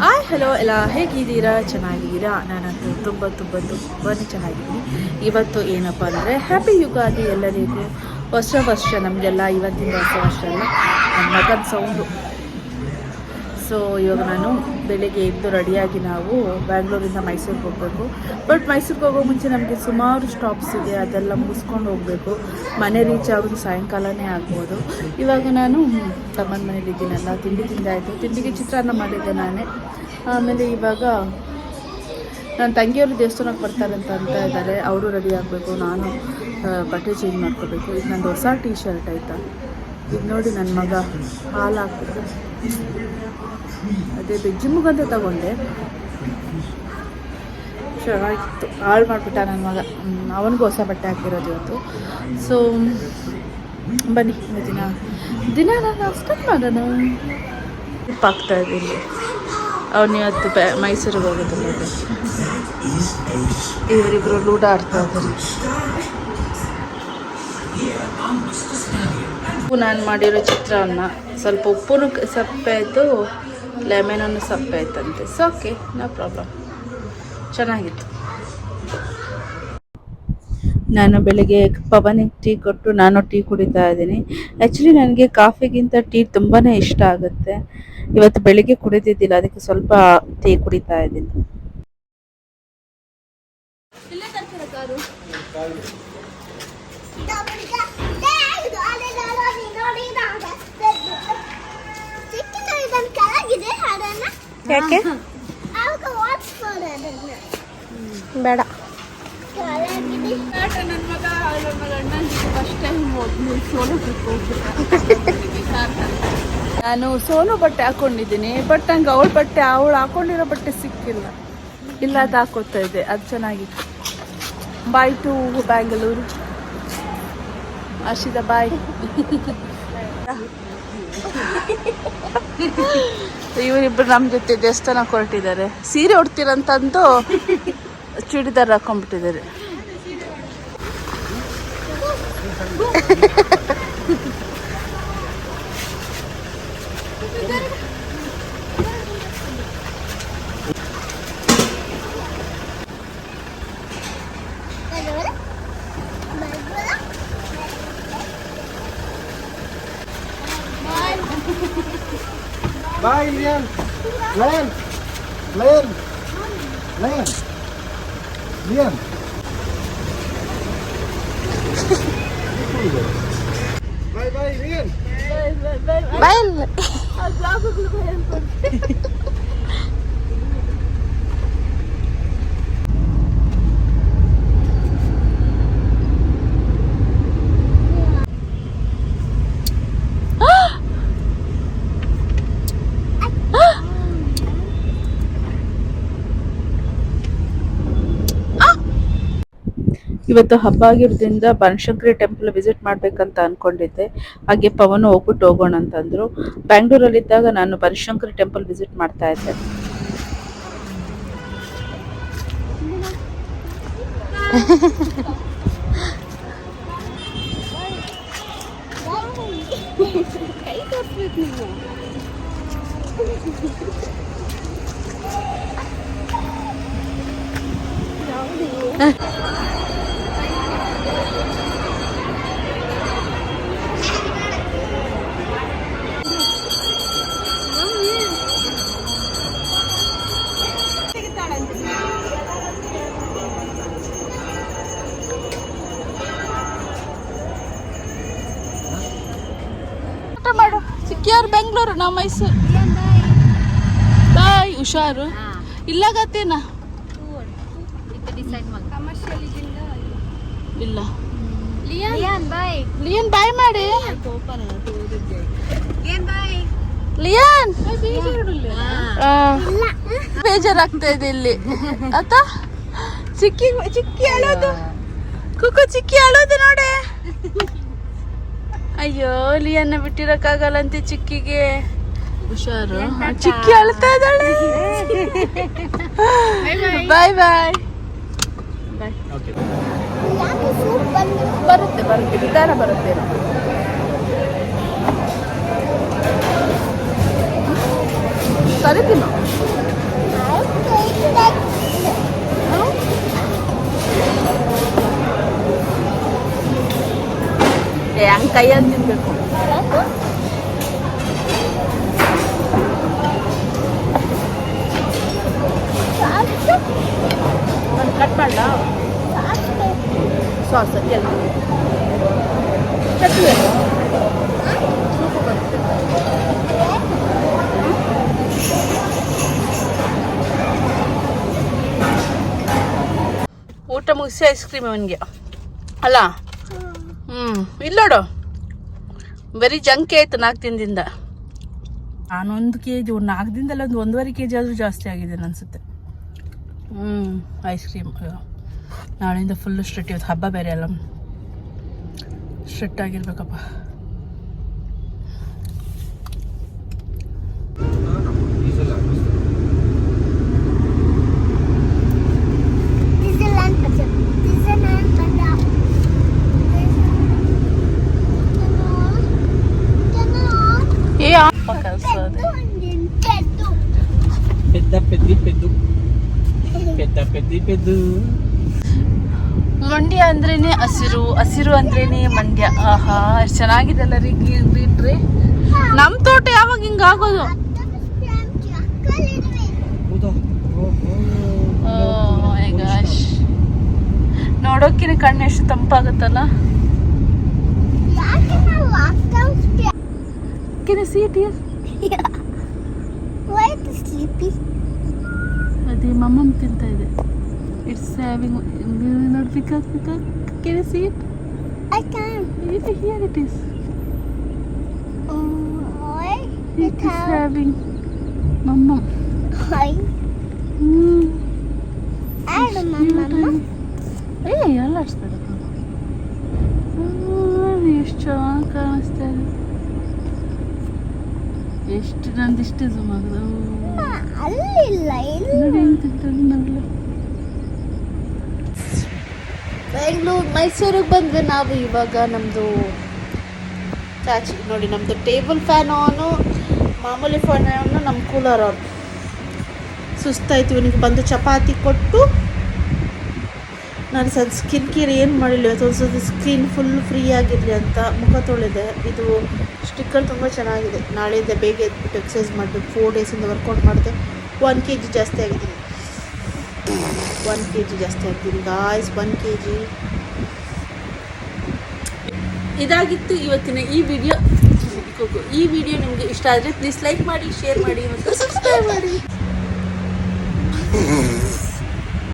Hi hello ಎಲ್ಲ ಹೇಗಿದ್ದೀರಾ? ಚೆನ್ನಾಗಿದ್ದೀರಾ? ನಾನಂತೂ ತುಂಬಾ ಚೆನ್ನಾಗಿದ್ದೀನಿ. ಇವತ್ತು ಏನಪ್ಪ ಅಂದರೆ ಹ್ಯಾಪಿ ಯುಗಾದಿ ಎಲ್ಲರಿಗೂ. ಹೊಸ ವರ್ಷ ನಮಗೆಲ್ಲ ಇವತ್ತಿಂದ ಹೊಸ ವರ್ಷ ಅಲ್ಲ, ನನ್ನ ಮಗನ ಸೌಂಡು. ಸೊ ಇವಾಗ ನಾನು ಬೆಳಿಗ್ಗೆ ಎದ್ದು ರೆಡಿಯಾಗಿ ನಾವು ಬ್ಯಾಂಗ್ಳೂರಿಂದ ಮೈಸೂರಿಗೆ ಹೋಗಬೇಕು. ಬಟ್ ಮೈಸೂರಿಗೆ ಹೋಗೋ ಮುಂಚೆ ನಮಗೆ ಸುಮಾರು ಸ್ಟಾಪ್ಸ್ ಇದೆ, ಅದೆಲ್ಲ ಮುಗಿಸ್ಕೊಂಡು ಹೋಗಬೇಕು. ಮನೆ ರೀಚ್ ಆಗೋದು ಸಾಯಂಕಾಲನೇ ಆಗ್ಬೋದು. ಇವಾಗ ನಾನು ತಮ್ಮನ ಮನೇಲಿ ಇದ್ದೀನಲ್ಲ, ತಿಂಡಿ ತಿಂದಾಯಿತು. ತಿಂಡಿಗೆ ಚಿತ್ರಾನ್ನ ಮಾಡಿದ್ದೆ ನಾನೇ. ಆಮೇಲೆ ಇವಾಗ ನನ್ನ ತಂಗಿಯವರು ದೇವಸ್ಥಾನಕ್ಕೆ ಬರ್ತಾರಂತ ಅಂತ ಇದ್ದಾರೆ. ಅವರು ರೆಡಿ ಆಗಬೇಕು, ನಾನು ಬಟ್ಟೆ ಚೇಂಜ್ ಮಾಡ್ಕೋಬೇಕು. ಇದು ನಂದು ಹೊಸ ಟೀ ಶರ್ಟ್ ಆಯಿತಾ. ಇದು ನೋಡಿ ನನ್ನ ಮಗ ಹಾಲು ಹಾಕ್ಬೇಕು. ಅದೇ ಜಿಮ್ಗಂತ ತಗೊಂಡೆ, ಚೆನ್ನಾಗಿತ್ತು. ಹಾಳು ಮಾಡಿಬಿಟ್ಟ ನನ್ನ ಮಗ. ಅವನಿಗೂ ಹೊಸ ಬಟ್ಟೆ ಹಾಕಿರೋದು ಇವತ್ತು. ಸೊ ಬನ್ನಿ, ದಿನ ನಾನು ಅಷ್ಟೊಂದು ಮಾಡೋಣ ಆಗ್ತಾ ಇದ್ದೀನಿ. ಅವನು ಇವತ್ತು ಮೈಸೂರಿಗೆ ಹೋಗೋದಿಲ್ಲ. ಇವರಿಬ್ಬರು ಲೂಡ ಆಡ್ತಾ ಇದ್ದಾರೆ. ನಾನು ಮಾಡಿರೋ ಚಿತ್ರಾನ್ನ ಸ್ವಲ್ಪ ಉಪ್ಪು ಸಪ್ಪೆ ಆಯಿತು, ಲೆಮನನ್ನು ಸಪ್ಪೆ ಆಯ್ತಂತೆ. ಸೊ ಓಕೆ, ನೋ ಪ್ರಾಬ್ಲಮ್, ಚೆನ್ನಾಗಿತ್ತು. ನಾನು ಬೆಳಗ್ಗೆ ಪವನಿಗೆ ಟೀ ಕೊಟ್ಟು ನಾನು ಟೀ ಕುಡಿತಾ ಇದ್ದೀನಿ. ಆ್ಯಕ್ಚುಲಿ ನನಗೆ ಕಾಫಿಗಿಂತ ಟೀ ತುಂಬಾ ಇಷ್ಟ ಆಗುತ್ತೆ. ಇವತ್ತು ಬೆಳಿಗ್ಗೆ ಕುಡಿದಿದ್ದಿಲ್ಲ, ಅದಕ್ಕೆ ಸ್ವಲ್ಪ ಟೀ ಕುಡಿತಾ ಇದ್ದೀನಿ. ಯಾಕೆ ಬೇಡ? ನಾನು ಸೋನು ಬಟ್ಟೆ ಹಾಕೊಂಡಿದ್ದೀನಿ, ಬಟ್ ನಂಗೆ ಅವಳು ಹಾಕೊಂಡಿರೋ ಬಟ್ಟೆ ಸಿಕ್ಕಿಲ್ಲ. ಇಲ್ಲ, ಅದು ಹಾಕೋತಾ ಇದೆ, ಅದು ಚೆನ್ನಾಗಿತ್ತು. ಬಾಯ್ ಟು ಬ್ಯಾಂಗ್ಳೂರು. ಆಶಿದ ಬಾಯ್. ಇವರಿಬ್ಬರು ನಮ್ಮ ಜೊತೆ ದೇವಸ್ಥಾನಕ್ಕೆ ಹೊರಟಿದ್ದಾರೆ. ಸೀರೆ ಉಡ್ತೀರಂತಂದು churidar ಹಾಕೊಂಡ್ಬಿಟ್ಟಿದ್ದಾರೆ. Bye, Lian. Lian. Lian. Lian. Lian. Bye, bye, Lian. Bye. Bye. ಇವತ್ತು ಹಬ್ಬ ಆಗಿರೋದ್ರಿಂದ ಬನಶಂಕರಿ ಟೆಂಪಲ್ ವಿಸಿಟ್ ಮಾಡ್ಬೇಕಂತ ಅನ್ಕೊಂಡಿದ್ದೆ. ಹಾಗೆ ಪವನ್ ಹೋಗ್ಬಿಟ್ಟು ಹೋಗೋಣ ಅಂತಂದ್ರು. ಬ್ಯಾಂಗ್ಳೂರಲ್ಲಿದ್ದಾಗ ನಾನು ಬನಶಂಕರಿ ಟೆಂಪಲ್ ವಿಸಿಟ್ ಮಾಡ್ತಾ ಇದ್ದೆ. ಸಿಕ್ಕಿಯಾರು ಬೆಂಗಳೂರು, ನಾವು ಮೈಸೂರು. ಬಾಯ್, ಹುಷಾರು. ಇಲ್ಲಾಗತ್ತೇನ ಇಲ್ಲ. ಲಿಯನ್ ಬಾಯ್ ಮಾಡಿ. ಲಿಯನ್ ಬೇಜಾರಾಗ್ತಾ ಇದೆ ಇಲ್ಲಿ ಆತ. ಚಿಕ್ಕಿ ಅಳೋದು, ಕುಕ್ಕು ಚಿಕ್ಕಿ ಅಳೋದು ನೋಡೆ. ಅಯ್ಯೋ, ಲಿಯನ್ನ ಬಿಟ್ಟಿರಕ್ಕಾಗಲ್ಲಂತೆ ಚಿಕ್ಕಿಗೆ. ಹುಷಾರು, ಚಿಕ್ಕಿ ಅಳ್ತಾ ಇದ್ದಾಳೆ. ಬಾಯ್ ಬಾಯ್. ಬರುತ್ತೆ ನಿಧಾನ ಬರುತ್ತೆ. ಕರಿತೀನಿ. ಹಂಗೆ ಕೈಯಲ್ಲಿ ತಿನ್ಬೇಕು. ನಾನು ಕಟ್ ಮಾಡಲ ಸಾಸ್ ಎಲ್ಲ ಚಟ್ನಿ ಸೂಪು ಬರುತ್ತೆ. ಊಟ ಮುಗಿಸಿ ಐಸ್ ಕ್ರೀಮ್ ಅವನಿಗೆ ಅಲ್ಲ. ಇಲ್ಲೋಡು ಬರೀ ಜಂಕಿ ಆಯ್ತು 4 ದಿನದಿಂದ. ನಾನು 1 kg 4 ದಿನದಲ್ಲ 1.5 kg ಆದರೂ ಜಾಸ್ತಿ ಆಗಿದೆ ಅನಿಸುತ್ತೆ. ಐಸ್ ಕ್ರೀಮ್ ನಾಳೆಯಿಂದ ಫುಲ್ಲು ಸ್ಟ್ರಿಕ್ಟ್. ಇವತ್ತು ಹಬ್ಬ ಬೇರೆ ಅಲ್ಲ, ಸ್ಟ್ರಿಕ್ಟ್ ಆಗಿರ್ಬೇಕಪ್ಪ. ಮಂಡ್ಯ ಅಂದ್ರೇನೆ ಹಸಿರು, ಹಸಿರು ಅಂದ್ರೇನೆ ಮಂಡ್ಯ. ಆಹಾ ಎಷ್ಟು ಚೆನ್ನಾಗಿದೆ ಅಲ್ಲ ರೀ ಗ್ರೀನ್ರಿ. ನಮ್ಮ ತೋಟ ಯಾವಾಗ ಹಿಂಗಾಗೋದು? ನೋಡೋಕಿನ ಕಣ್ಣು ಎಷ್ಟು ತಂಪಾಗುತ್ತಲ್ಲ. Can you see it here? Yeah. Why is it sleepy? ಅದೇ ಮಮ್ಮಮ್ ತಿಂತ ಇದೆ. It's having not because can you see it? I can't. Here it is. Why? It is having mama. Why? I don't know, mama. Hey, ಎಲ್ಲ ಅಷ್ಟೇ. ಎಷ್ಟು ಚೆನ್ನಾಗಿ ಕಾಣಿಸ್ತಾ ಇದೆ. ಎಷ್ಟು ನಂದಿಷ್ಟು ಝೂಮ್ ಆಗೋದು. ಅಲ್ಲಿಲ್ಲ ನೋಡಿ ಹೆಂಗೆ ತಿಂತಾರೆ ನಗಲು. ಬೆಂಗಳೂರು ಮೈಸೂರಿಗೆ ಬಂದರೆ ನಾವು ಇವಾಗ ನಮ್ಮದು ಚಾಚಿ ನೋಡಿ, ನಮ್ಮದು ಟೇಬಲ್ ಫ್ಯಾನ್ ಆನು, ಮಾಮೂಲಿ ಫ್ಯಾನ್ ಆನು, ನಮ್ಮ ಕೂಲರ್ ಆನ್. ಸುಸ್ತಾಯ್ತು ಇವನಿಗೆ. ಬಂದು ಚಪಾತಿ ಕೊಟ್ಟು ನಾನು ಸ್ಕಿನ್ ಕೇರ್ ಏನು ಮಾಡಿಲ್ಲ ಇವತ್ತು. ಒಂದು ಸ್ಕಿನ್ ಫುಲ್ ಫ್ರೀ ಆಗಿರಲಿ ಅಂತ ಮುಖ ತೊಳೆದೆ. ಇದು ಸ್ಟಿಕ್ಕರ್ ತುಂಬ ಚೆನ್ನಾಗಿದೆ. ನಾಳೆಯಿಂದ ಬೇಗ ಎದ್ಬಿಟ್ಟು ಎಕ್ಸಸೈಸ್ ಮಾಡಬೇಕು. 4 ಡೇಸಿಂದ ವರ್ಕೌಟ್ ಮಾಡಿದೆ. 1 kg ಜಾಸ್ತಿ ಆಗಿದ್ದೀನಿ. 1 kg ಜಾಸ್ತಿ ಆಗ್ತೀನಿ ಗಾಯ್ಸ್, 1 kg. ಇದಾಗಿತ್ತು ಇವತ್ತಿನ ಈ ವಿಡಿಯೋ. ನಿಮಗೆ ಇಷ್ಟ ಆದರೆ ಪ್ಲೀಸ್ ಲೈಕ್ ಮಾಡಿ, ಶೇರ್ ಮಾಡಿ ಮತ್ತು ಸಬ್ಸ್ಕ್ರೈಬ್ ಮಾಡಿ.